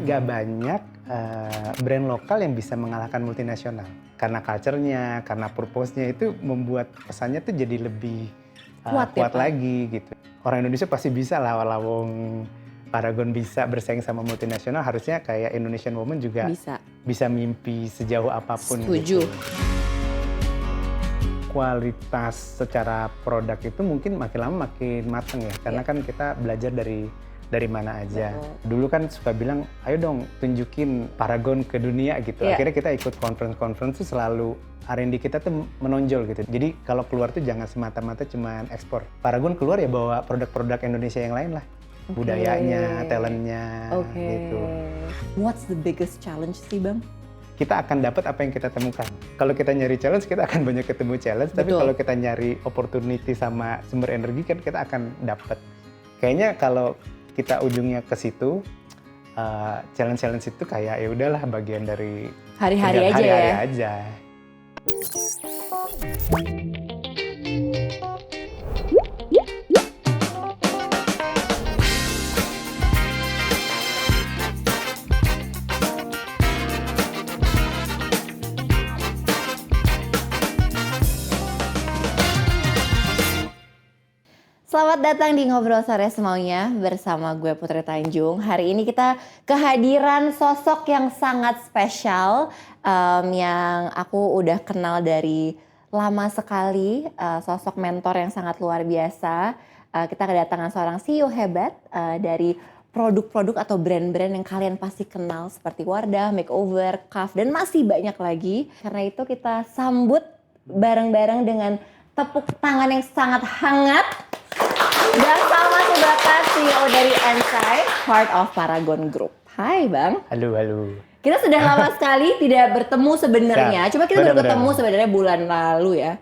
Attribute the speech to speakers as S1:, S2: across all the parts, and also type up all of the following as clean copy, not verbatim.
S1: Gak banyak brand lokal yang bisa mengalahkan multinasional. Karena culture-nya, karena purpose-nya itu membuat pesannya tuh jadi lebih kuat lagi gitu. Orang Indonesia pasti bisa lah, walaupun Paragon bisa bersaing sama multinasional, harusnya kayak Indonesian Woman juga bisa mimpi sejauh apapun.
S2: Setuju.
S1: Gitu. Kualitas secara produk itu mungkin makin lama makin mateng ya, karena kan kita belajar dari mana aja. Dulu kan suka bilang, ayo dong tunjukin Paragon ke dunia gitu. Akhirnya kita ikut conference tuh selalu R&D kita tuh menonjol gitu. Jadi kalau keluar tuh jangan semata-mata cuman ekspor. Paragon keluar ya bawa produk-produk Indonesia yang lain lah. Budayanya, talentnya gitu.
S2: What's the biggest challenge sih Bang?
S1: Kita akan dapat apa yang kita temukan. Kalau kita nyari challenge, kita akan banyak ketemu challenge. Tapi kalau kita nyari opportunity sama sumber energi kan kita akan dapat. Kayaknya kalau kita ujungnya ke situ, challenge itu kayak ya udahlah bagian dari
S2: hari-hari aja
S1: hari-hari
S2: ya.
S1: aja.
S2: Selamat datang di Ngobrol Sore Semaunya bersama gue Putri Tanjung. Hari ini kita kehadiran sosok yang sangat spesial yang aku udah kenal dari lama sekali, sosok mentor yang sangat luar biasa. Kita kedatangan seorang CEO hebat dari produk-produk atau brand-brand yang kalian pasti kenal seperti Wardah, Makeover, Kaf, dan masih banyak lagi. Karena itu kita sambut bareng-bareng dengan tepuk tangan yang sangat hangat. Dan Salman Subaka, CEO dari Ensai, part of Paragon Group. Hai Bang.
S1: Halo.
S2: Kita sudah lama sekali tidak bertemu sebenarnya. Cuma kita baru ketemu sebenarnya bulan lalu ya.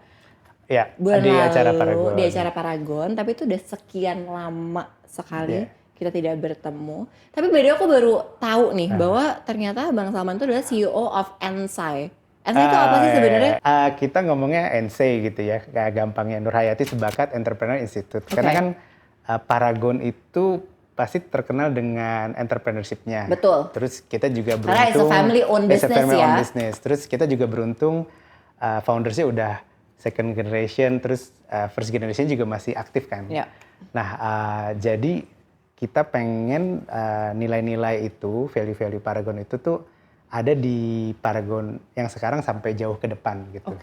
S1: Ya,
S2: bulan
S1: di
S2: lalu,
S1: acara Paragon.
S2: Di acara Paragon, tapi itu udah sekian lama sekali kita tidak bertemu. Tapi beda aku baru tahu nih bahwa ternyata Bang Salman itu adalah CEO of Ensai. Ensai itu apa sih sebenarnya?
S1: Kita ngomongnya Ensai gitu ya, kayak gampangnya Nurhayati Sebakat Entrepreneur Institute. Karena kan Paragon itu pasti terkenal dengan entrepreneurship-nya.
S2: Betul.
S1: Terus kita juga beruntung.
S2: Karena it's a family owned business ya.
S1: Terus kita juga beruntung foundersnya udah second generation, terus first generation juga masih aktif kan.
S2: Ya.
S1: Nah, jadi kita pengen nilai-nilai itu, value-value Paragon itu tuh ada di Paragon yang sekarang sampai jauh ke depan gitu.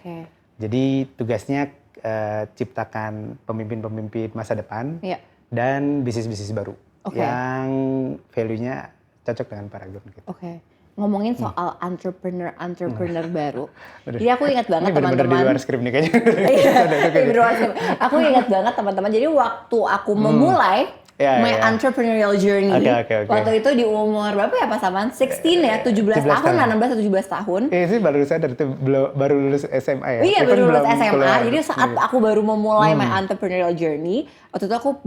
S1: Jadi tugasnya ciptakan pemimpin-pemimpin masa depan dan bisnis-bisnis baru yang value-nya cocok dengan Paragon gitu.
S2: Ngomongin soal entrepreneur baru. Jadi aku ingat banget teman-teman.
S1: Bener-bener di luar skrip nih kayaknya.
S2: Aku ingat banget teman-teman. Jadi waktu aku memulai my entrepreneurial journey. Waktu itu di umur berapa ya Pak Salman? 16 ya, 17 tahun lah, 16 atau 17 tahun.
S1: Iya sih baru sadar itu baru lulus SMA ya.
S2: Iya baru lulus SMA. Jadi saat aku baru memulai my entrepreneurial journey, waktu itu aku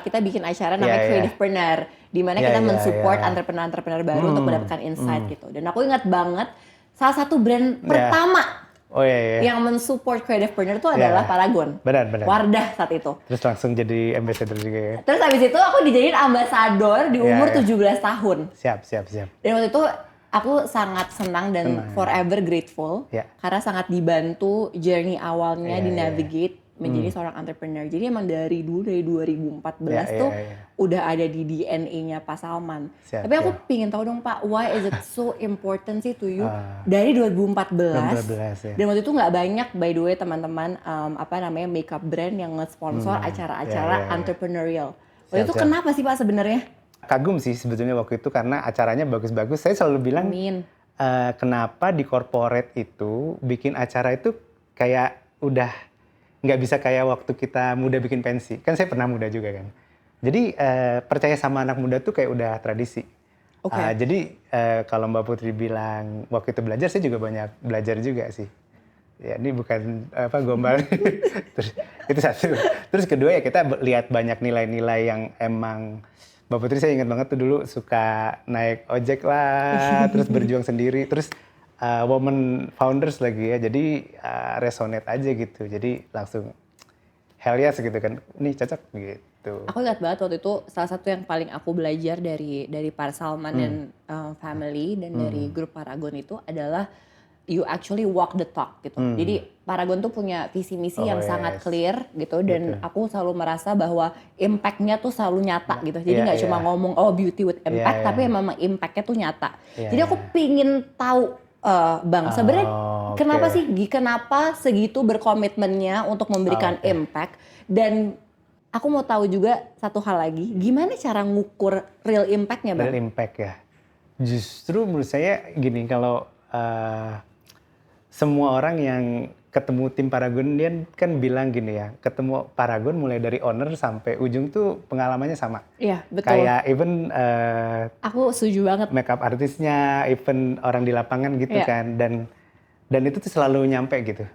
S2: kita bikin acara namanya Creativepreneur, di mana kita mensupport entrepreneur-entrepreneur baru untuk mendapatkan insight gitu. Dan aku ingat banget salah satu brand pertama yang mensupport Creativepreneur itu adalah Paragon.
S1: Benar.
S2: Wardah saat itu.
S1: Terus langsung jadi ambassador juga ya.
S2: Terus habis itu aku dijadiin ambasador di umur 17 tahun.
S1: Siap.
S2: Dan waktu itu aku sangat senang dan forever grateful karena sangat dibantu journey awalnya di navigate menjadi seorang entrepreneur. Jadi emang dari 2014 tuh udah ada di DNA-nya Pak Salman. Tapi aku pingin tahu dong Pak, why is it so important sih to you dari 2014 dan waktu itu nggak banyak by the way teman-teman makeup brand yang nge-sponsor acara-acara entrepreneurial. Waktu itu kenapa sih Pak sebenarnya?
S1: Kagum sih sebetulnya waktu itu karena acaranya bagus-bagus. Saya selalu bilang kenapa di corporate itu bikin acara itu kayak udah nggak bisa kayak waktu kita muda bikin pensi. Kan saya pernah muda juga kan. Jadi percaya sama anak muda tuh kayak udah tradisi. Jadi kalau Mbak Putri bilang waktu itu belajar, saya juga banyak belajar juga sih. Ya ini bukan gombal. Terus itu satu. Terus kedua ya kita lihat banyak nilai-nilai yang emang Mbak Putri saya ingat banget tuh dulu suka naik ojek lah, terus berjuang sendiri, terus woman founders lagi ya, jadi resonate aja gitu, jadi langsung hell yes gitu kan, ini cocok gitu. gitu.
S2: Aku ingat banget waktu itu salah satu yang paling aku belajar dari Pak Salman dan family dan dari grup Paragon itu adalah you actually walk the talk gitu. Jadi Paragon tuh punya visi misi yang sangat clear gitu, dan aku selalu merasa bahwa impact-nya tuh selalu nyata gitu. Jadi nggak cuma ngomong beauty with impact, tapi memang impact-nya tuh nyata. Jadi aku pingin tahu Bang, sebenarnya kenapa segitu berkomitmennya untuk memberikan impact, dan aku mau tahu juga satu hal lagi, gimana cara ngukur real impact-nya Bang?
S1: Real impact ya. Justru menurut saya gini, kalau semua orang yang ketemu tim Paragon, dia kan bilang gini ya, ketemu Paragon mulai dari owner sampai ujung tuh pengalamannya sama.
S2: Iya, betul.
S1: Kayak even
S2: aku setuju banget.
S1: Makeup artisnya, even orang di lapangan gitu kan, dan itu tuh selalu nyampe gitu.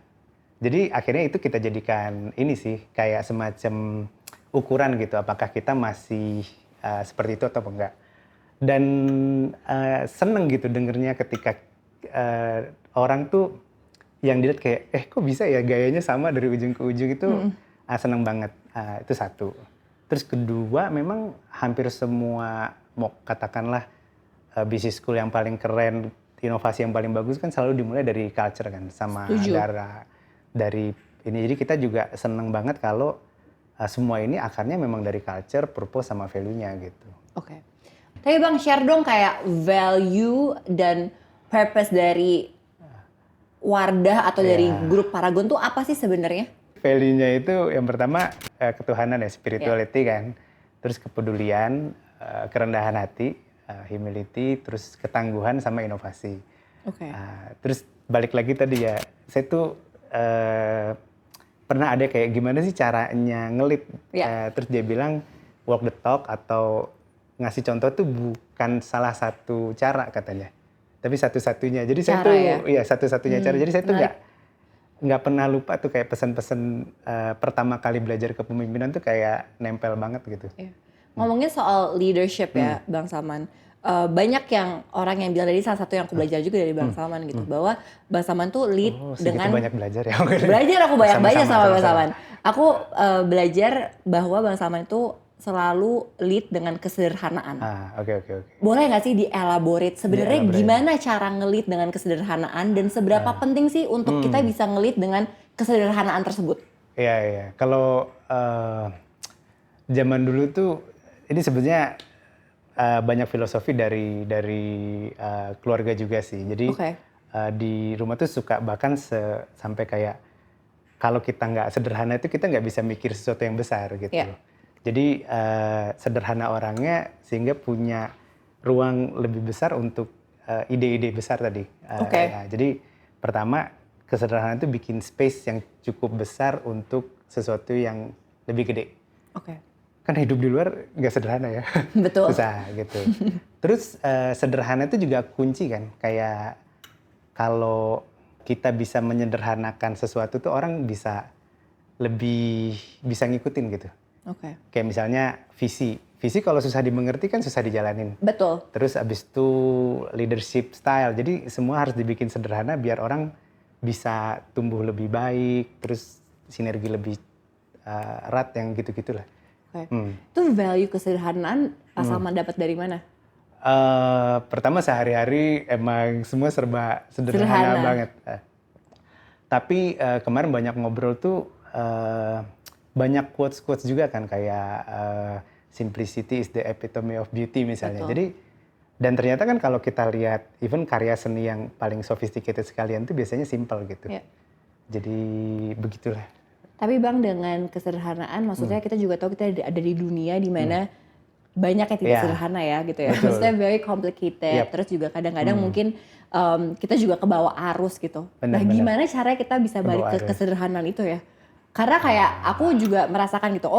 S1: Jadi akhirnya itu kita jadikan ini sih, kayak semacam ukuran gitu, apakah kita masih seperti itu atau enggak. Dan seneng gitu dengernya ketika orang tuh yang dilihat kayak, kok bisa ya gayanya sama dari ujung ke ujung, itu seneng banget. Itu satu. Terus kedua, memang hampir semua, mau katakanlah business school yang paling keren, inovasi yang paling bagus kan selalu dimulai dari culture kan, sama dari ini. Jadi kita juga seneng banget kalau semua ini akarnya memang dari culture, purpose, sama value-nya gitu.
S2: Oke. Tapi Bang, share dong kayak value dan purpose dari Wardah atau dari grup Paragon tuh apa sih sebenarnya?
S1: Value-nya itu yang pertama ketuhanan ya, spirituality kan. Terus kepedulian, kerendahan hati, humility, terus ketangguhan sama inovasi. Terus balik lagi tadi ya, saya tuh pernah ada kayak gimana sih caranya ngelit. Terus dia bilang walk the talk atau ngasih contoh tuh bukan salah satu cara katanya, tapi satu-satunya. Jadi saya tuh satu-satunya cara. Jadi saya tuh nggak pernah lupa tuh kayak pesan-pesan pertama kali belajar kepemimpinan tuh kayak nempel banget gitu.
S2: Ngomongin soal leadership ya Bang Salman, banyak yang orang yang bilang, dari salah satu yang aku belajar juga dari Bang Salman gitu, bahwa Bang Salman tuh lead dengan
S1: banyak belajar ya.
S2: Belajar aku banyak sama Bang Salman. Aku belajar bahwa Bang Salman itu selalu lead dengan kesederhanaan.
S1: Oke.
S2: Boleh nggak sih dielaborate sebenarnya gimana cara nge-lead dengan kesederhanaan, dan seberapa penting sih untuk kita bisa nge-lead dengan kesederhanaan tersebut?
S1: Iya. Kalau zaman dulu tuh ini sebenarnya banyak filosofi dari keluarga juga sih. Jadi di rumah tuh suka bahkan sampai kayak kalau kita nggak sederhana itu kita nggak bisa mikir sesuatu yang besar gitu. Jadi sederhana orangnya sehingga punya ruang lebih besar untuk ide-ide besar tadi. Jadi pertama, kesederhanaan itu bikin space yang cukup besar untuk sesuatu yang lebih gede. Kan hidup di luar nggak sederhana ya.
S2: Betul.
S1: Susah gitu. Terus sederhana itu juga kunci kan. Kayak kalau kita bisa menyederhanakan sesuatu tuh orang bisa lebih bisa ngikutin gitu. Kayak misalnya visi kalau susah dimengerti kan susah dijalanin.
S2: Betul.
S1: Terus abis itu leadership style, jadi semua harus dibikin sederhana biar orang bisa tumbuh lebih baik, terus sinergi lebih erat, yang gitu-gitulah.
S2: Itu value kesederhanaan Pak Salman dapat dari mana?
S1: Pertama, sehari-hari emang semua serba sederhana banget. Tapi kemarin banyak ngobrol tuh, banyak quotes juga kan, kayak simplicity is the epitome of beauty misalnya. Jadi, dan ternyata kan kalau kita lihat even karya seni yang paling sophisticated sekalian tuh biasanya simple gitu. Jadi begitulah.
S2: Tapi Bang, dengan kesederhanaan maksudnya kita juga tahu kita ada di dunia di mana banyak yang tidak sederhana ya gitu ya. Maksudnya very complicated. Terus juga kadang-kadang mungkin kita juga kebawa arus gitu. Nah, gimana caranya kita bisa balik ke kesederhanaan itu ya? Karena kayak aku juga merasakan gitu,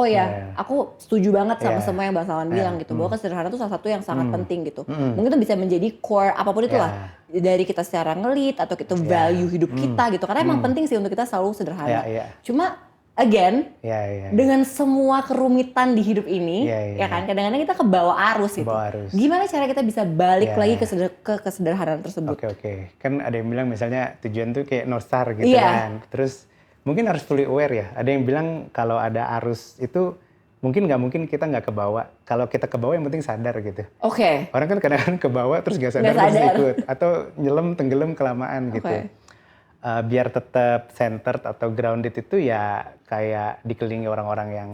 S2: aku setuju banget sama semua yang Bang Salman bilang gitu, bahwa kesederhanaan itu salah satu yang sangat penting gitu. Mungkin itu bisa menjadi core apapun itulah, dari kita secara nge-lead atau kita value hidup kita gitu. Karena emang penting sih untuk kita selalu sederhana. Cuma again, dengan semua kerumitan di hidup ini, ya kan, kadang-kadang kita kebawa arus gitu. Gimana cara kita bisa balik lagi ke kesederhanaan tersebut?
S1: Oke. Kan ada yang bilang misalnya tujuan tuh kayak North Star gitu kan. Terus mungkin harus fully aware ya. Ada yang bilang kalau ada arus itu mungkin kita nggak kebawa. Kalau kita kebawa yang penting sadar gitu.
S2: Oke.
S1: Orang kan kadang-kadang kebawa terus nggak sadar, terus ikut. Atau tenggelam kelamaan gitu. Biar tetap centered atau grounded itu ya kayak dikelilingi orang-orang yang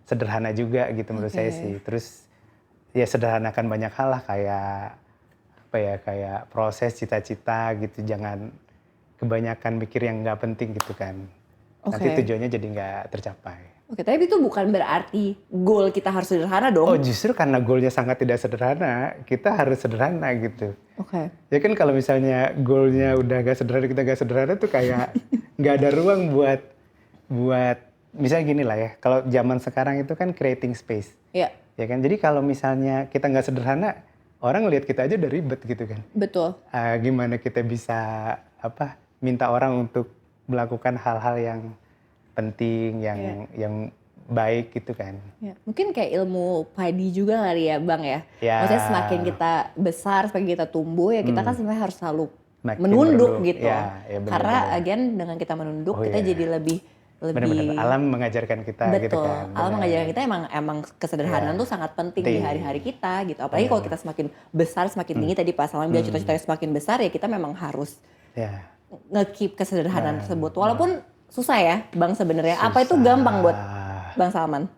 S1: sederhana juga gitu menurut saya sih. Terus ya sederhanakan banyak hal lah, kayak apa ya, kayak proses, cita-cita gitu. Jangan kebanyakan mikir yang nggak penting gitu kan. Nanti tujuannya jadi nggak tercapai.
S2: Oke, tapi itu bukan berarti goal kita harus sederhana dong.
S1: Oh, justru karena goalnya sangat tidak sederhana, kita harus sederhana gitu.
S2: Oke.
S1: Ya kan kalau misalnya goalnya udah gak sederhana, kita gak sederhana tuh kayak nggak ada ruang buat misalnya gini lah ya. Kalau zaman sekarang itu kan creating space.
S2: Iya.
S1: Ya kan, jadi kalau misalnya kita nggak sederhana, orang lihat kita aja udah ribet gitu kan.
S2: Betul.
S1: Gimana kita bisa minta orang untuk melakukan hal-hal yang penting, yang baik gitu kan.
S2: Ya, mungkin kayak ilmu padi juga kali ya Bang ya. Maksudnya semakin kita besar, semakin kita tumbuh ya kita kan sebenarnya harus selalu menunduk gitu.
S1: Bener,
S2: karena again dengan kita menunduk kita jadi lebih
S1: bener-bener alam mengajarkan kita gitu kan.
S2: Alam mengajarkan kita emang kesederhanaan tuh sangat penting di hari-hari kita gitu. Apalagi kalau kita semakin besar, semakin tinggi tadi Pak Salman bilang cita-citanya semakin besar ya kita memang harus nge-keep kesederhanaan tersebut. Walaupun susah ya Bang sebenarnya. Apa itu gampang buat Bang Salman?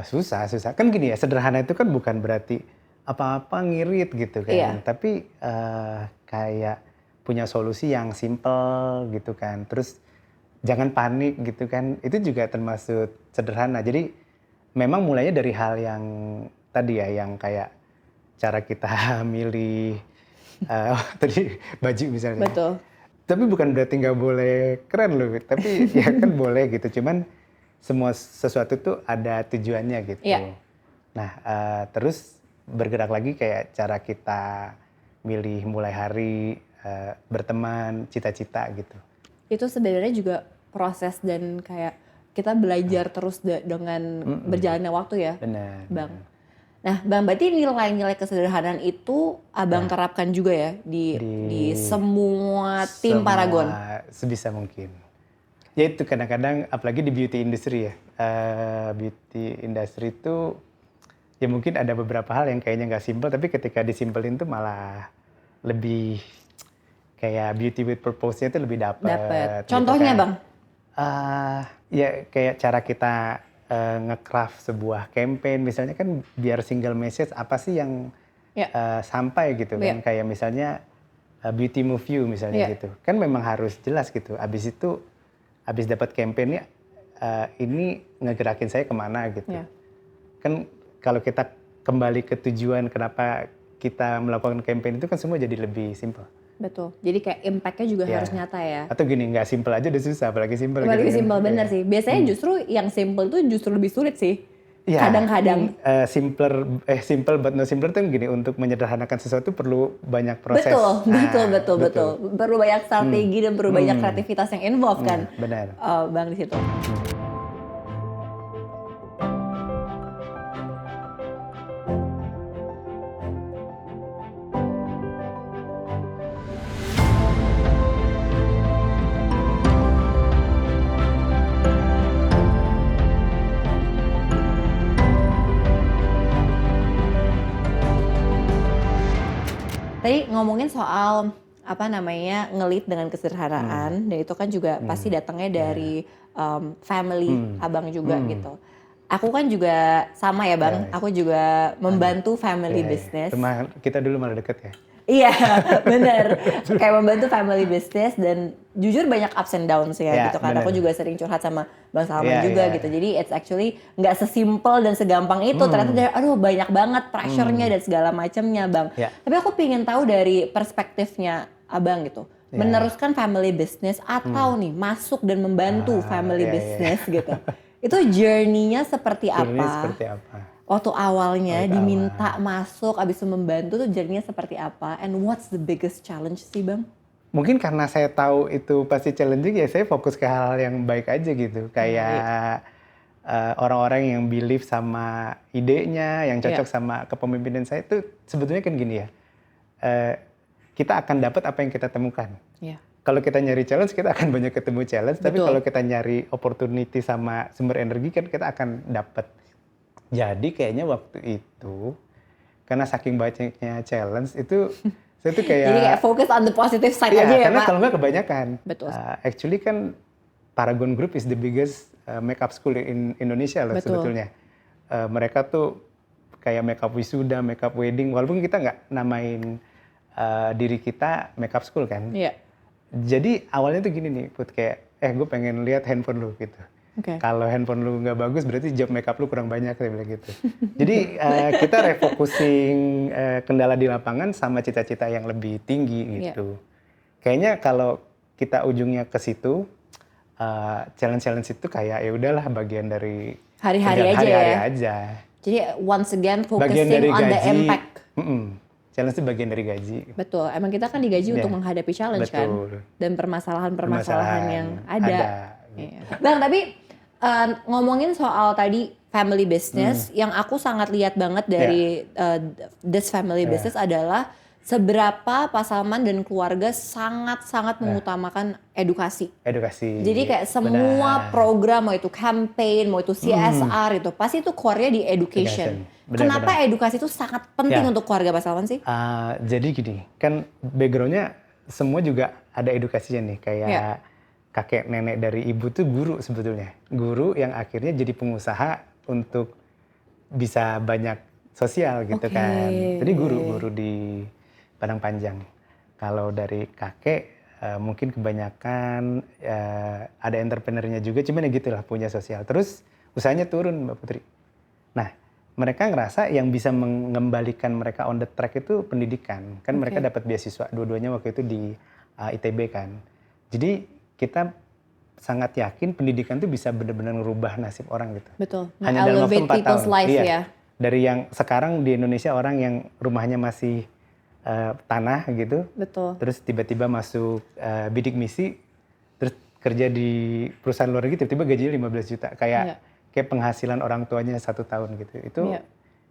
S1: Susah. Kan gini ya, sederhana itu kan bukan berarti apa-apa ngirit gitu kan. Tapi kayak punya solusi yang simple gitu kan. Terus jangan panik gitu kan. Itu juga termasuk sederhana. Jadi memang mulainya dari hal yang tadi ya, yang kayak cara kita milih tadi baju misalnya.
S2: Betul.
S1: Tapi bukan berarti nggak boleh keren loh, tapi ya kan boleh gitu. Cuman semua sesuatu tuh ada tujuannya gitu. Nah, terus bergerak lagi kayak cara kita milih mulai hari, berteman, cita-cita gitu.
S2: Itu sebenarnya juga proses dan kayak kita belajar terus dengan berjalannya waktu ya,
S1: Benar.
S2: Bang. Nah, Bang, berarti nilai-nilai kesederhanaan itu Abang terapkan juga ya di semua tim Paragon?
S1: Sebisa mungkin. Ya itu kadang-kadang, apalagi di beauty industry ya. Beauty industry itu ya mungkin ada beberapa hal yang kayaknya nggak simple, tapi ketika disimpelin tuh malah lebih kayak beauty with purpose-nya itu lebih dapet.
S2: Contohnya
S1: gitu kan.
S2: Bang?
S1: Ya kayak cara kita nge-craft sebuah campaign misalnya kan biar single message apa sih yang sampai gitu kan. Kayak misalnya beauty move you misalnya gitu. Kan memang harus jelas gitu. Abis dapat campaignnya ini ngegerakin saya kemana gitu. Kan kalau kita kembali ke tujuan kenapa kita melakukan campaign itu kan semua jadi lebih simple.
S2: Betul. Jadi kayak impact-nya juga harus nyata ya.
S1: Atau gini, nggak simple aja udah susah, apalagi simple.
S2: Apalagi gitu simple, bener sih. Biasanya justru yang simple tuh justru lebih sulit sih. Kadang-kadang.
S1: Simple but no simpler tuh gini, untuk menyederhanakan sesuatu perlu banyak proses.
S2: Betul. Perlu banyak strategi dan perlu banyak kreativitas yang involved kan.
S1: Benar.
S2: Bang di situ. Tadi ngomongin soal nge-lead dengan kesederhanaan dan itu kan juga pasti datangnya dari family Abang juga gitu. Aku kan juga sama ya Bang, aku juga membantu family business.
S1: Kita dulu malah deket ya?
S2: Iya bener, kayak membantu family business dan jujur banyak ups and downs ya gitu kan. Aku juga sering curhat sama Bang Salman juga gitu. Jadi it's actually nggak sesimpel dan segampang itu. Ternyata banyak banget pressure-nya dan segala macamnya Bang. Tapi aku pengen tahu dari perspektifnya Abang gitu. Meneruskan family business atau nih masuk dan membantu family business gitu. Itu journey-nya seperti apa? Waktu awalnya diminta masuk, abis itu membantu tuh journey-nya seperti apa? And what's the biggest challenge sih Bang?
S1: Mungkin karena saya tahu itu pasti challenging ya saya fokus ke hal yang baik aja gitu. Kayak orang-orang yang believe sama idenya, yang cocok sama kepemimpinan saya itu sebetulnya kan gini ya. Kita akan dapat apa yang kita temukan. kalau kita nyari challenge, kita akan banyak ketemu challenge. Tapi
S2: Betul.
S1: kalau kita nyari opportunity sama sumber energi kan kita akan dapat. Jadi kayaknya waktu itu, karena saking banyaknya challenge itu, saya tuh kayak...
S2: Jadi kayak fokus on the positive side
S1: iya,
S2: aja ya
S1: karena
S2: Pak?
S1: kalau nggak kebanyakan.
S2: Betul.
S1: Actually kan Paragon Group is the biggest makeup school in Indonesia loh sebetulnya. Mereka tuh kayak makeup wisuda, makeup wedding, walaupun kita nggak namain diri kita makeup school kan.
S2: Iya.
S1: Jadi awalnya tuh gini nih, Put, kayak gue pengen lihat handphone lu gitu.
S2: Oke.
S1: Kalau handphone lu nggak bagus berarti job makeup lu kurang banyak, saya bilang gitu. Jadi kita refocusing kendala di lapangan sama cita-cita yang lebih tinggi gitu. Kayaknya kalau kita ujungnya ke situ, challenge itu kayak ya udahlah bagian dari
S2: Hari-hari aja
S1: hari-hari
S2: ya.
S1: aja.
S2: Jadi once again
S1: Bagian
S2: focusing
S1: dari
S2: on the
S1: gaji.
S2: impact.
S1: Challenge itu bagian dari gaji.
S2: Betul, emang kita kan digaji untuk menghadapi challenge kan, dan permasalahan-permasalahan yang ada. Iya. Bang, tapi ngomongin soal tadi family business, yang aku sangat lihat banget dari this family business adalah seberapa Pak Salman dan keluarga sangat-sangat mengutamakan edukasi.
S1: Edukasi.
S2: Jadi kayak semua program, mau itu campaign, mau itu CSR itu, pasti itu core-nya di education. Kenapa edukasi itu sangat penting untuk keluarga Pak Salman sih?
S1: Jadi gini, kan background-nya semua juga ada edukasinya nih, kayak kakek nenek dari ibu tuh guru sebetulnya. Guru yang akhirnya jadi pengusaha untuk bisa banyak sosial gitu kan. Jadi guru di Padang Panjang. Kalau dari kakek mungkin kebanyakan ada entrepreneurnya juga, cuman ya gitulah punya sosial. Terus usahanya turun Mbak Putri. Nah, mereka ngerasa yang bisa mengembalikan mereka on the track itu pendidikan. Kan mereka dapat beasiswa dua-duanya waktu itu di ITB kan. Jadi kita sangat yakin pendidikan itu bisa benar-benar merubah nasib orang gitu.
S2: Betul.
S1: Hanya dalam waktu 4 tahun.
S2: Life, ya.
S1: Dari yang sekarang di Indonesia orang yang rumahnya masih tanah gitu.
S2: Betul.
S1: Terus tiba-tiba masuk bidik misi, terus kerja di perusahaan luar negeri, tiba-tiba gajinya 15 juta. Kayak penghasilan orang tuanya 1 tahun gitu. Itu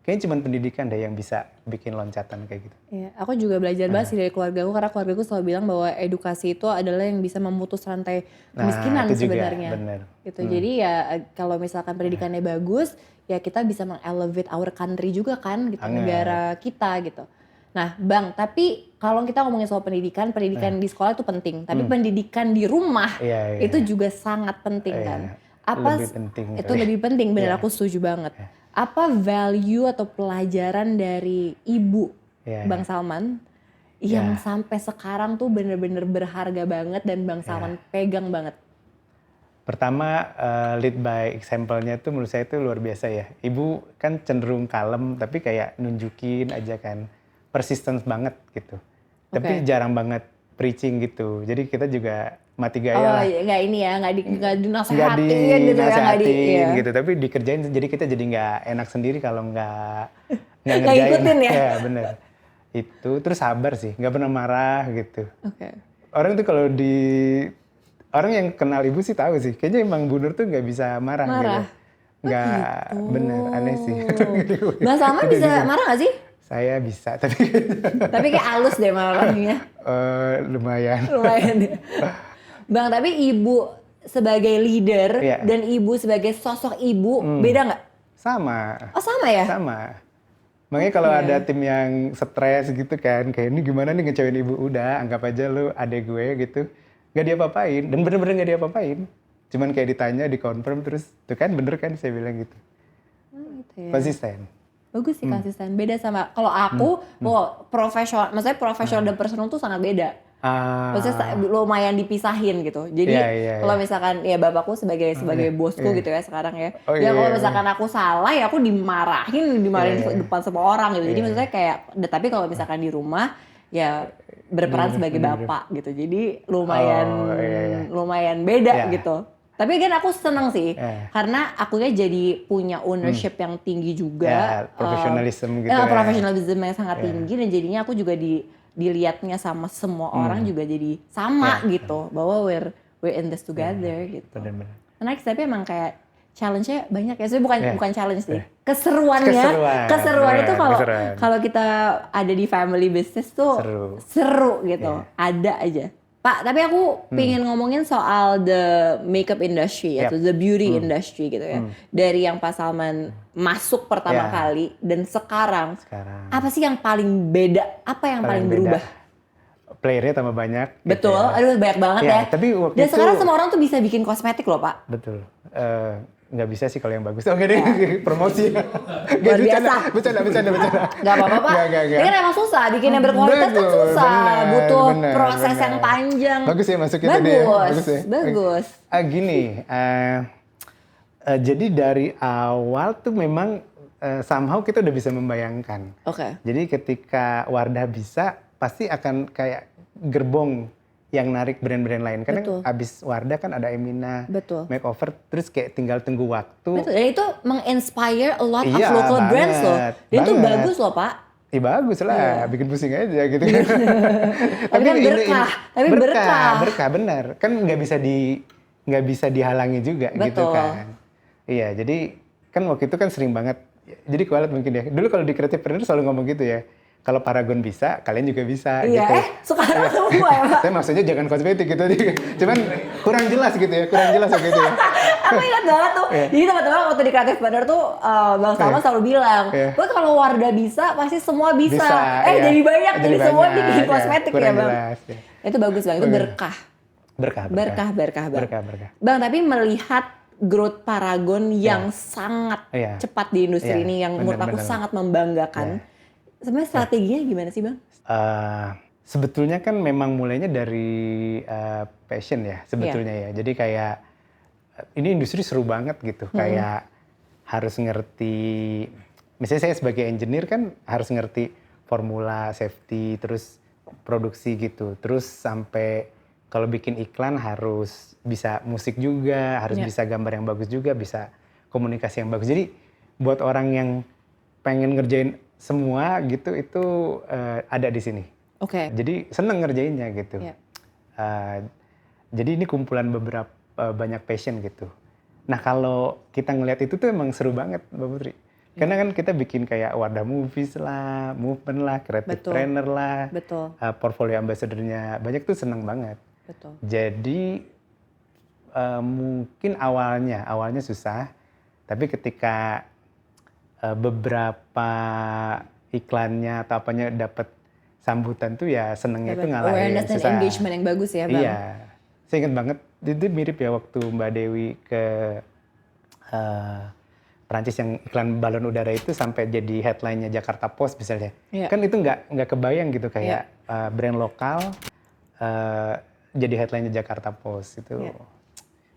S1: kayaknya cuma pendidikan deh yang bisa bikin loncatan kayak gitu.
S2: Iya, aku juga belajar banget sih dari keluargaku, karena keluargaku selalu bilang bahwa edukasi itu adalah yang bisa memutus rantai kemiskinan sebenarnya.
S1: Bener.
S2: Gitu. Jadi ya kalau misalkan pendidikannya bagus, ya kita bisa meng-elevate our country juga kan, gitu, negara kita gitu. Nah Bang, tapi kalau kita ngomongin soal pendidikan di sekolah itu penting, tapi pendidikan di rumah itu juga sangat penting kan.
S1: Lebih penting.
S2: Itu lebih penting, bener, aku setuju banget. Apa value atau pelajaran dari ibu Bang Salman yang sampai sekarang tuh bener-bener berharga banget dan Bang Salman pegang banget?
S1: Pertama, lead by example-nya tuh menurut saya itu luar biasa ya. Ibu kan cenderung kalem tapi kayak nunjukin aja kan. Persistence banget gitu. Tapi jarang banget preaching gitu. Jadi kita juga mati gaya lah.
S2: Oh iya, nggak dinasehatin gitu ya.
S1: Gitu. Tapi dikerjain, jadi kita jadi nggak enak sendiri kalau nggak
S2: nggak
S1: ngerjain.
S2: Ikutin ya?
S1: Ya bener. Itu, terus sabar sih, nggak pernah marah gitu. Orang tuh kalau orang yang kenal ibu sih tahu sih, kayaknya emang Bu Nur tuh nggak bisa marah. Gitu. Nggak, bener, aneh sih.
S2: Bang Salman bisa marah nggak sih?
S1: Saya bisa, tapi
S2: kayak halus deh marahnya.
S1: Lumayan
S2: ya. Bang, tapi ibu sebagai leader dan ibu sebagai sosok ibu beda nggak?
S1: Sama.
S2: Oh sama ya?
S1: Sama. Makanya kalau ada tim yang stres gitu kan, kayak ini gimana nih ngecewain ibu, udah anggap aja lu adek gue gitu. Gak diapa-apain, dan bener-bener gak diapa-apain. Cuman kayak ditanya, dikonfirm terus, tuh kan bener kan saya bilang gitu.
S2: Gitu ya.
S1: Konsisten.
S2: Bagus sih konsisten, beda sama kalau aku profesional, maksudnya profesional dan personal tuh sangat beda. Maksudnya lumayan dipisahin gitu. Jadi kalau misalkan ya bapakku sebagai bosku gitu ya sekarang ya. Kalau misalkan aku salah ya aku dimarahin di depan semua orang gitu. Jadi maksudnya kayak, tapi kalau misalkan di rumah ya berperan sebagai bapak gitu. Jadi lumayan beda gitu. Tapi kan aku seneng sih, karena akunya jadi punya ownership yang tinggi juga.
S1: Profesionalisme gitu.
S2: Profesionalisme yang sangat tinggi, dan jadinya aku juga dilihatnya sama semua orang juga jadi sama gitu. Bahwa we're in this together gitu.
S1: Bener-bener.
S2: Next, tapi emang kayak challenge-nya banyak ya. Sebenarnya bukan challenge sih. Keseruan itu kalau kita ada di family business tuh seru gitu. Ada aja. Pak, tapi aku pengen ngomongin soal the makeup industry atau the beauty industry gitu ya. Dari yang Pak Salman masuk pertama kali dan sekarang, apa sih yang paling beda? Apa yang paling berubah?
S1: Playernya tambah banyak.
S2: Betul, gitu ya. Aduh banyak banget ya.
S1: Tapi waktu
S2: dan sekarang semua orang tuh bisa bikin kosmetik loh Pak.
S1: Betul. Nggak bisa sih kalau yang bagus. Oke deh, promosi.
S2: Luar biasa.
S1: Bercanda.
S2: Nggak apa-apa Pak. Ini kan emang susah, bikin yang berkualitas kan susah. Butuh proses yang panjang.
S1: Bagus ya masuknya tadi ya. Bagus. Gini, jadi dari awal tuh memang somehow kita udah bisa membayangkan.
S2: Oke.
S1: Jadi ketika Wardah bisa, pasti akan kayak gerbong yang narik brand-brand lain. Karena abis Wardah kan ada Emina, Makeover, terus kayak tinggal tunggu waktu.
S2: Betul, dan itu menginspire a lot of local brands loh. Dan itu bagus loh Pak.
S1: Iya bagus lah, bikin pusing aja gitu.
S2: Tapi kan
S1: berkah, benar. Kan nggak bisa dihalangi juga gitu kan. Iya, jadi kan waktu itu kan sering banget. Jadi kualat mungkin ya. Dulu kalau di Creativepreneur selalu ngomong gitu ya. Kalau Paragon bisa, kalian juga bisa.
S2: Iya,
S1: gitu.
S2: Sekarang semua ya Pak.
S1: Saya maksudnya jangan kosmetik gitu. Cuman kurang jelas gitu ya, gitu ya.
S2: Aku ingat banget tuh. Jadi teman-teman waktu di Creativepreneur tuh Bang Salman selalu bilang, "Gue kalau Wardah bisa, pasti semua bisa." Jadi banyak, jadi semua bikin kosmetik ya Bang. Itu bagus Bang, itu berkah. Berkah. Bang, tapi melihat growth Paragon yang sangat cepat di industri ini, yang menurut aku sangat membanggakan. Sebenarnya strateginya gimana sih Bang?
S1: Sebetulnya kan memang mulainya dari passion ya sebetulnya ya. Jadi kayak ini industri seru banget gitu. Kayak harus ngerti, misalnya saya sebagai engineer kan harus ngerti formula, safety, terus produksi gitu. Terus sampai kalau bikin iklan harus bisa musik juga, harus bisa gambar yang bagus juga, bisa komunikasi yang bagus. Jadi buat orang yang pengen ngerjain semua gitu itu ada di sini. Jadi seneng ngerjainnya gitu. Jadi ini kumpulan beberapa banyak passion gitu. Nah kalau kita ngelihat itu tuh emang seru banget Mbak Putri. Karena kan kita bikin kayak Wardah Movies lah, Movement lah, Creativepreneur lah, portfolio ambassador-nya banyak tuh seneng banget. Jadi mungkin awalnya susah, tapi ketika beberapa iklannya atau apanya dapat sambutan tuh ya senengnya itu ngalahin
S2: awareness dan engagement yang bagus ya Bang.
S1: Iya, saya ingat banget itu mirip ya waktu Mbak Dewi ke Perancis yang iklan balon udara itu sampai jadi headline-nya Jakarta Post misalnya. Kan itu nggak kebayang gitu kayak brand lokal jadi headline-nya Jakarta Post itu.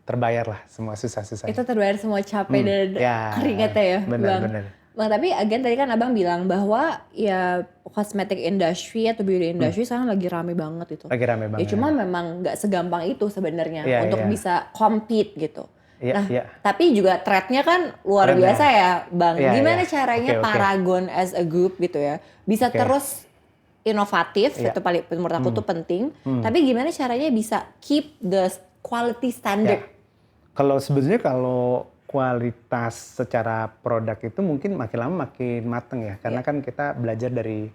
S1: Terbayar lah semua susah-susah.
S2: Itu terbayar semua capek dan keringatnya ya
S1: benar.
S2: Bang, tapi again tadi kan Abang bilang bahwa ya cosmetic industry atau beauty industry sekarang lagi rame banget itu.
S1: Lagi rame banget.
S2: Ya cuma memang nggak segampang itu sebenarnya untuk bisa compete gitu. Tapi juga thread-nya kan luar biasa ya Bang. Gimana caranya Paragon as a group gitu ya bisa terus inovatif, itu paling menurut aku tuh penting. Tapi gimana caranya bisa keep the quality standard?
S1: Kalau sebetulnya kalau kualitas secara produk itu mungkin makin lama makin mateng ya, karena kan kita belajar dari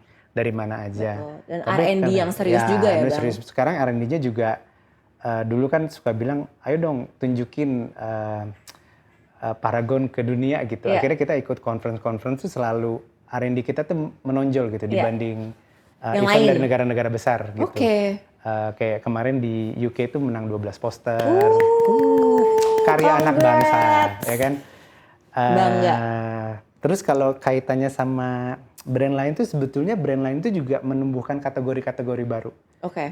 S1: mana aja.
S2: Dan R&D yang serius juga ya Bang?
S1: Serius. Sekarang R&D-nya juga dulu kan suka bilang, ayo dong tunjukin Paragon ke dunia gitu. Akhirnya kita ikut conference tuh selalu R&D kita tuh menonjol gitu dibanding event dari negara-negara besar gitu. Kayak kemarin di UK itu menang 12 poster. Karya anak bangsa, ya kan?
S2: Bangga.
S1: Terus kalau kaitannya sama brand lain tuh sebetulnya brand lain itu juga menumbuhkan kategori-kategori baru.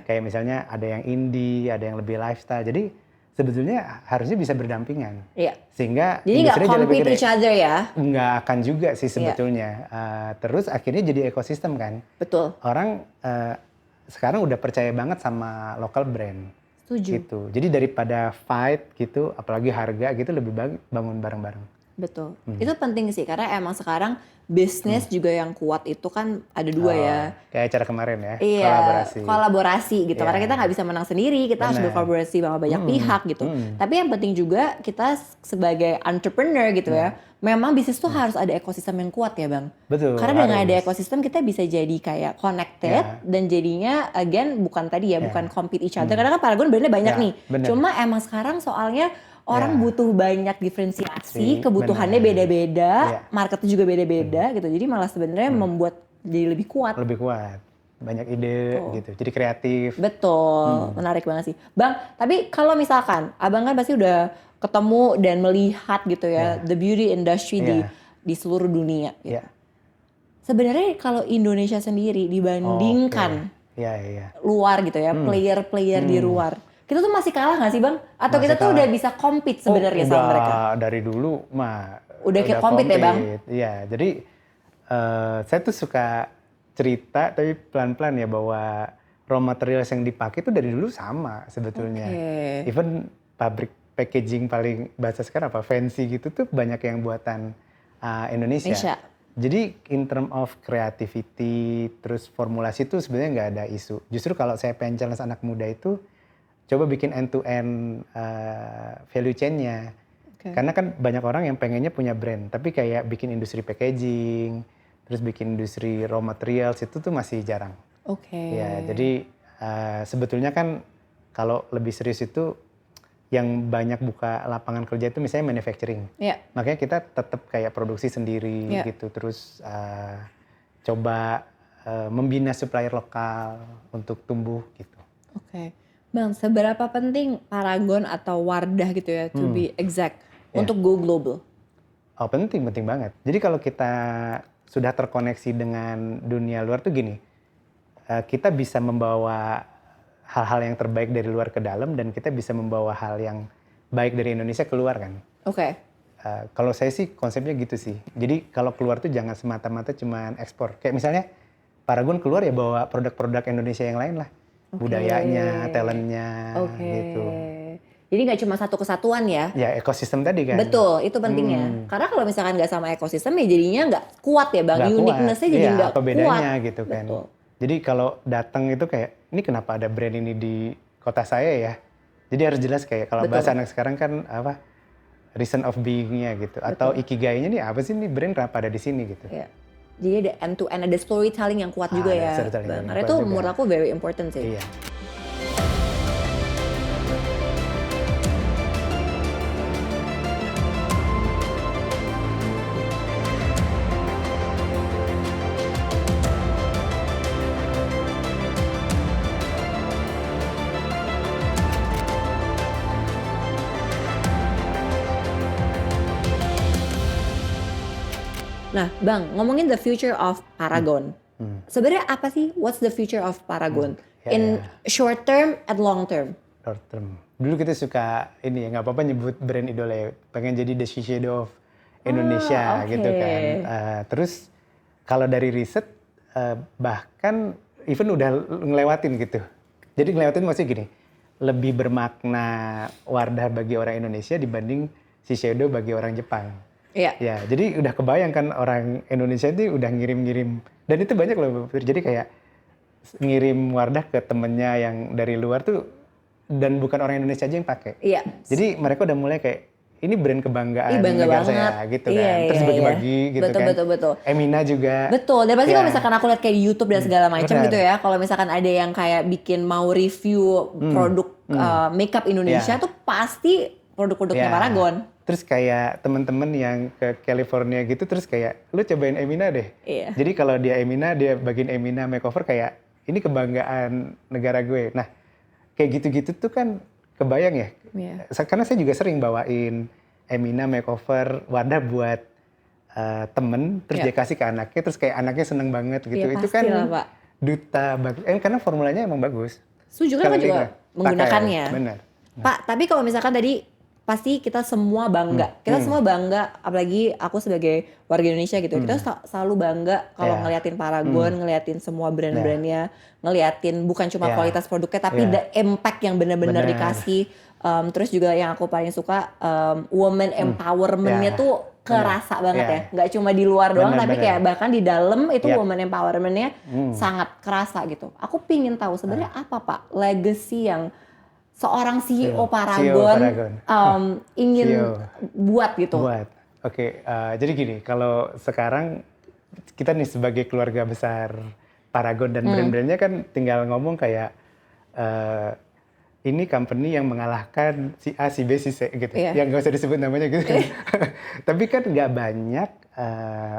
S1: Kayak misalnya ada yang indie, ada yang lebih lifestyle. Jadi sebetulnya harusnya bisa berdampingan. Sehingga
S2: jadi nggak compete each other ya?
S1: Nggak akan juga sih sebetulnya. Terus akhirnya jadi ekosistem kan?
S2: Betul.
S1: Orang sekarang udah percaya banget sama local brand.
S2: Setuju.
S1: Gitu. Jadi daripada fight gitu, apalagi harga gitu lebih baik bangun bareng-bareng.
S2: Betul. Itu penting sih karena emang sekarang bisnis juga yang kuat itu kan ada dua ya.
S1: Kayak acara kemarin ya,
S2: kolaborasi gitu. Karena kita nggak bisa menang sendiri, kita harus berkolaborasi sama banyak pihak gitu. Tapi yang penting juga kita sebagai entrepreneur gitu ya, memang bisnis tuh harus ada ekosistem yang kuat ya Bang.
S1: Betul.
S2: Karena dengan ada ekosistem kita bisa jadi kayak connected dan jadinya again bukan tadi ya, bukan compete each other. Karena kan Paragon brandnya banyak nih.
S1: Bener.
S2: Cuma emang sekarang soalnya orang butuh banyak diferensiasi, kebutuhannya beda-beda, marketnya juga beda-beda gitu. Jadi malah sebenarnya membuat jadi lebih kuat.
S1: Lebih kuat. Banyak ide gitu. Jadi kreatif.
S2: Betul. Menarik banget sih. Bang, tapi kalau misalkan Abang kan pasti udah ketemu dan melihat gitu ya the beauty industry di seluruh dunia gitu. Sebenarnya kalau Indonesia sendiri dibandingkan luar gitu ya, player-player di luar, kita tuh masih kalah nggak sih Bang? Atau kita tuh udah bisa compete sebenarnya sama mereka?
S1: Dari dulu mah
S2: udah compete ya Bang?
S1: Iya, jadi saya tuh suka cerita tapi pelan-pelan ya bahwa raw materials yang dipakai itu dari dulu sama sebetulnya. Even pabrik packaging paling bahasa sekarang apa fancy gitu tuh banyak yang buatan Indonesia. Jadi in term of creativity terus formulasi tuh sebenarnya nggak ada isu. Justru kalau saya pengen challenge anak muda itu coba bikin end to end value chain-nya. Karena kan banyak orang yang pengennya punya brand tapi kayak bikin industri packaging terus bikin industri raw materials itu tuh masih jarang. Ya, jadi sebetulnya kan kalau lebih serius itu yang banyak buka lapangan kerja itu misalnya manufacturing. Makanya kita tetap kayak produksi sendiri gitu. Terus coba membina supplier lokal untuk tumbuh gitu.
S2: Bang, seberapa penting Paragon atau Wardah gitu ya, to be exact, untuk go global?
S1: Penting banget. Jadi kalau kita sudah terkoneksi dengan dunia luar tuh gini, kita bisa membawa hal-hal yang terbaik dari luar ke dalam dan kita bisa membawa hal yang baik dari Indonesia keluar kan. Kalau saya sih konsepnya gitu sih. Jadi kalau keluar tuh jangan semata-mata cuma ekspor. Kayak misalnya Paragon keluar ya bawa produk-produk Indonesia yang lain lah. Budayanya, talentnya gitu.
S2: Jadi nggak cuma satu kesatuan ya?
S1: Ya ekosistem tadi kan.
S2: Betul, itu pentingnya. Karena kalau misalkan nggak sama ekosistem ya jadinya nggak kuat ya Bang. Uniqueness-nya jadi nggak kuat.
S1: Apa bedanya gitu kan. Jadi kalau datang itu kayak, ini kenapa ada brand ini di kota saya ya? Jadi harus jelas kayak kalau bahasa anak sekarang kan apa reason of being-nya gitu. Atau ikigai-nya nih apa sih nih brand kenapa ada di sini gitu.
S2: Jadi ada end to end, ada storytelling yang kuat juga ya. Karena itu menurut aku very important sih. Nah, Bang, ngomongin the future of Paragon. Sebenarnya apa sih? What's the future of Paragon? In short term and long term?
S1: Short term. Dulu kita suka ini ya, nggak apa-apa nyebut brand idola ya. Pengen jadi the Shiseido of Indonesia gitu kan. Terus kalau dari riset bahkan even udah ngelewatin gitu. Jadi ngelewatin maksudnya gini, lebih bermakna Wardah bagi orang Indonesia dibanding Shiseido bagi orang Jepang. Ya, jadi udah kebayang kan orang Indonesia itu udah ngirim-ngirim. Dan itu banyak loh, jadi kayak ngirim Wardah ke temennya yang dari luar tuh, dan bukan orang Indonesia aja yang pakai. Jadi mereka udah mulai kayak, ini brand kebanggaan negara saya gitu kan. Terus bagi-bagi gitu kan.
S2: Betul.
S1: Emina juga.
S2: Betul, dan pasti kalau misalkan aku lihat kayak di YouTube dan segala macam gitu ya, kalau misalkan ada yang kayak bikin mau review produk makeup Indonesia tuh pasti produk-produknya Paragon.
S1: Terus kayak teman-teman yang ke California gitu, terus kayak lu cobain Emina deh. Jadi kalau dia Emina, dia bagiin Emina makeover kayak ini kebanggaan negara gue. Nah kayak gitu-gitu tuh kan kebayang ya. Karena saya juga sering bawain Emina makeover Wardah buat temen, terus dia kasih ke anaknya, terus kayak anaknya seneng banget gitu. Itu kan lah, duta bagus. Karena formulanya emang bagus.
S2: Setuju kan juga menggunakannya.
S1: Benar.
S2: Pak, tapi kalau misalkan tadi pasti kita semua bangga. Kita semua bangga, apalagi aku sebagai warga Indonesia gitu. Kita selalu bangga kalau ngeliatin Paragon, ngeliatin semua brand-brandnya, ngeliatin bukan cuma kualitas produknya, tapi the impact yang benar-benar dikasih. Terus juga yang aku paling suka, woman empowerment-nya tuh kerasa banget ya. Nggak cuma di luar doang, tapi kayak bahkan di dalam itu woman empowerment-nya sangat kerasa gitu. Aku pingin tahu sebenarnya apa Pak legacy yang seorang CEO Paragon ingin buat gitu.
S1: Oke, jadi gini, kalau sekarang kita nih sebagai keluarga besar Paragon dan brand-brandnya kan tinggal ngomong kayak eh, ini company yang mengalahkan si A, si B, si C gitu.
S2: Iya.
S1: Yang nggak usah disebut namanya gitu. Tapi kan nggak banyak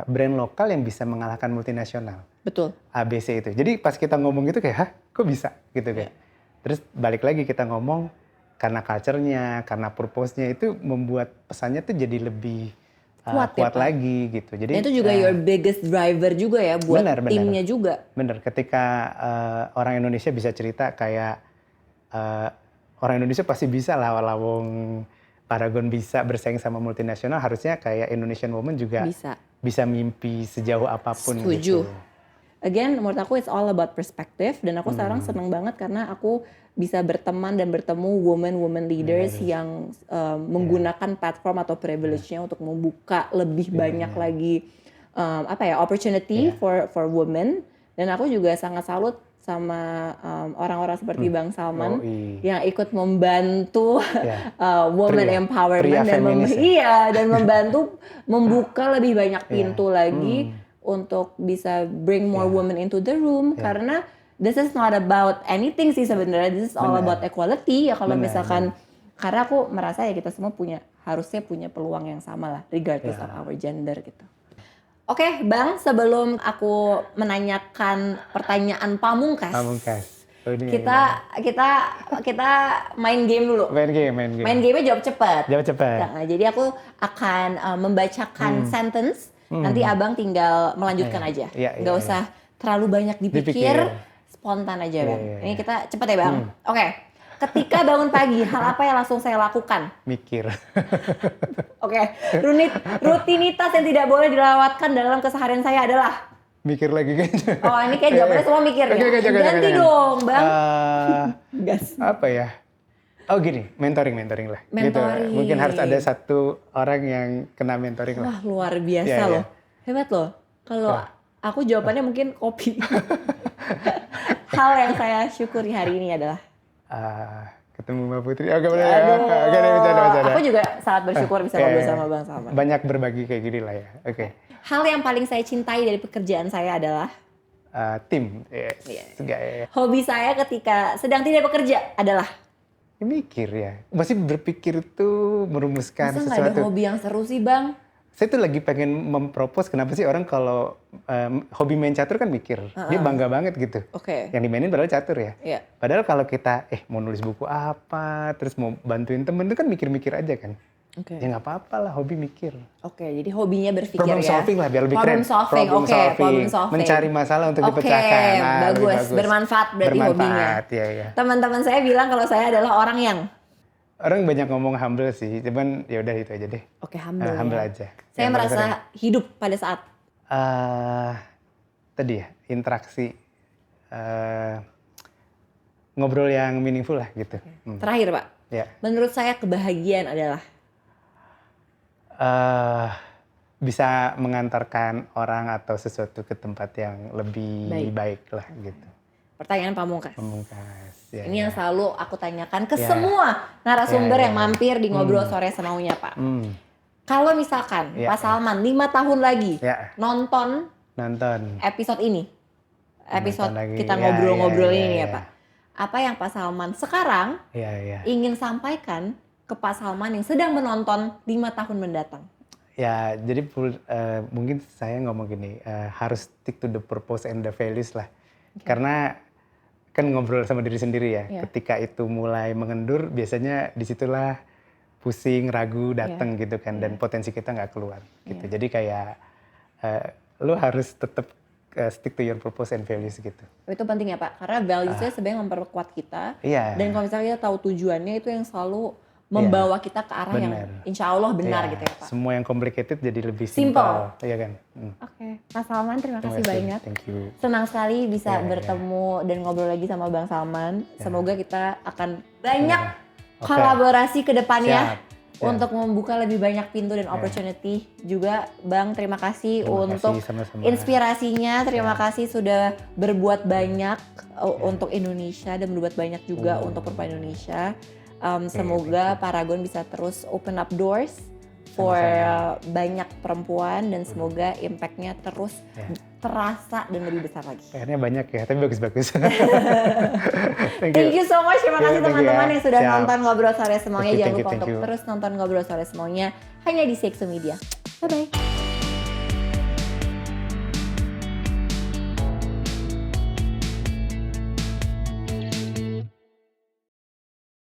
S1: brand lokal yang bisa mengalahkan multinasional.
S2: Betul.
S1: A, B, C itu. Jadi pas kita ngomong gitu kayak, hah kok bisa gitu kan. Terus balik lagi kita ngomong karena culture-nya, karena purpose-nya itu membuat pesannya tuh jadi lebih
S2: Kuat ya, Pak?
S1: lagi gitu. Jadi
S2: Dan itu juga your biggest driver juga ya buat timnya juga.
S1: Bener, ketika orang Indonesia bisa cerita kayak orang Indonesia pasti bisa lah lawong Paragon bisa bersaing sama multinasional, harusnya kayak Indonesian Woman juga bisa mimpi sejauh apapun.
S2: Setuju.
S1: Gitu.
S2: Again, menurut aku it's all about perspective dan aku sekarang seneng banget karena aku bisa berteman dan bertemu women leaders yang menggunakan platform atau privilege-nya untuk membuka lebih banyak lagi opportunity for women. Dan aku juga sangat salut sama orang-orang seperti Bang Salman yang ikut membantu women empowerment dan membantu membuka lebih banyak pintu lagi untuk bisa bring more women into the room karena this is not about anything sih sebenarnya, this is all about equality ya kalau misalkan karena aku merasa ya kita semua harusnya punya peluang yang sama lah regardless of our gender gitu. Oke, Bang, sebelum aku menanyakan pertanyaan pamungkas. Kita main game dulu. Main game-nya jawab cepat. Nah, jadi aku akan membacakan sentence, nanti Abang tinggal melanjutkan aja. Nggak usah terlalu banyak dipikir, spontan aja, Bang. Ini kita cepat ya, Bang. Oke. Ketika bangun pagi, hal apa yang langsung saya lakukan?
S1: Mikir.
S2: Oke. Rutinitas yang tidak boleh dilewatkan dalam keseharian saya adalah?
S1: Mikir lagi kayaknya.
S2: Oh, ini kayak jawabannya semua mikir ya? Ganti dong, Bang. Gas.
S1: Apa ya? Oh gini, mentoring lah. Gitu. Mungkin harus ada satu orang yang kena mentoring lah.
S2: Wah, luar biasa loh. Hebat loh. Kalau aku jawabannya mungkin kopi. Hal yang saya syukuri hari ini adalah?
S1: Ketemu Mbak Putri. Agak bercanda.
S2: Aku juga sangat bersyukur bisa ngobrol sama Bang Salman.
S1: Banyak berbagi kayak gini lah ya. Oke.
S2: Hal yang paling saya cintai dari pekerjaan saya adalah?
S1: Tim.
S2: Hobi saya ketika sedang tidak bekerja adalah?
S1: Mikir ya. Masih berpikir tuh merumuskan sesuatu.
S2: Masa nggak ada hobi yang seru sih, Bang?
S1: Saya tuh lagi pengen mempropos kenapa sih orang kalau hobi main catur kan mikir. Dia bangga banget gitu. Yang dimainin padahal catur ya. Padahal kalau kita mau nulis buku apa, terus mau bantuin temen itu kan mikir-mikir aja kan. Ya nggak apa-apa lah hobi mikir.
S2: Jadi hobinya berpikir
S1: problem solving lah biar lebih keren.
S2: Problem solving.
S1: Mencari masalah untuk dipecahkan.
S2: Bagus. Bermanfaat berarti hobinya. Teman-teman saya bilang kalau saya adalah orang yang?
S1: Orang banyak ngomong humble sih, cuman ya udah itu aja deh.
S2: Humble.
S1: Humble aja.
S2: Saya merasa hidup pada saat
S1: tadi ya, interaksi ngobrol yang meaningful lah gitu.
S2: Terakhir, Pak. Menurut saya kebahagiaan adalah
S1: bisa mengantarkan orang atau sesuatu ke tempat yang lebih baik lah gitu.
S2: Pertanyaan pamungkas.
S1: Ini
S2: yang selalu aku tanyakan ke semua narasumber yang mampir di Ngobrol Sore Semaunya, Pak. Kalau misalkan Pak Salman 5 tahun lagi nonton episode ini, episode kita ngobrol-ngobrol ini ya Pak. Apa yang Pak Salman sekarang ingin sampaikan ke Pak Salman yang sedang menonton 5 tahun mendatang?
S1: Ya, jadi mungkin saya ngomong gini, harus stick to the purpose and the values lah. Karena kan ngobrol sama diri sendiri ya. Ketika itu mulai mengendur, biasanya disitulah pusing, ragu datang gitu kan, dan potensi kita nggak keluar gitu. Jadi kayak lo harus tetap stick to your purpose and values gitu.
S2: Itu penting ya Pak, karena values-nya sebenarnya memperkuat kita. Dan kalau misalnya kita tahu tujuannya, itu yang selalu membawa kita ke arah yang insya Allah benar gitu ya Pak.
S1: Semua yang complicated jadi lebih simple. Iya kan?
S2: Mas Salman, terima kasih banyak.
S1: Thank you.
S2: Senang sekali bisa bertemu dan ngobrol lagi sama Bang Salman. Semoga kita akan banyak kolaborasi ke depannya untuk membuka lebih banyak pintu dan opportunity. Juga Bang, terima kasih untuk inspirasinya. Terima kasih sudah berbuat banyak untuk Indonesia dan berbuat banyak juga untuk perempuan Indonesia. Semoga Paragon bisa terus open up doors for
S1: Sama-sama.
S2: banyak perempuan dan semoga impact-nya terus
S1: Ya.
S2: terasa dan lebih besar lagi.
S1: Akhirnya banyak ya, tapi bagus-bagus.
S2: Thank you so much. Terima
S1: Yeah,
S2: kasih
S1: thank you
S2: teman-teman
S1: ya.
S2: yang sudah
S1: Siap.
S2: nonton Ngobrol Sore Semuanya.
S1: Thank you,
S2: Jangan
S1: thank you,
S2: lupa
S1: thank
S2: untuk
S1: you.
S2: terus nonton Ngobrol Sore Semuanya hanya di CXO Media. Bye-bye.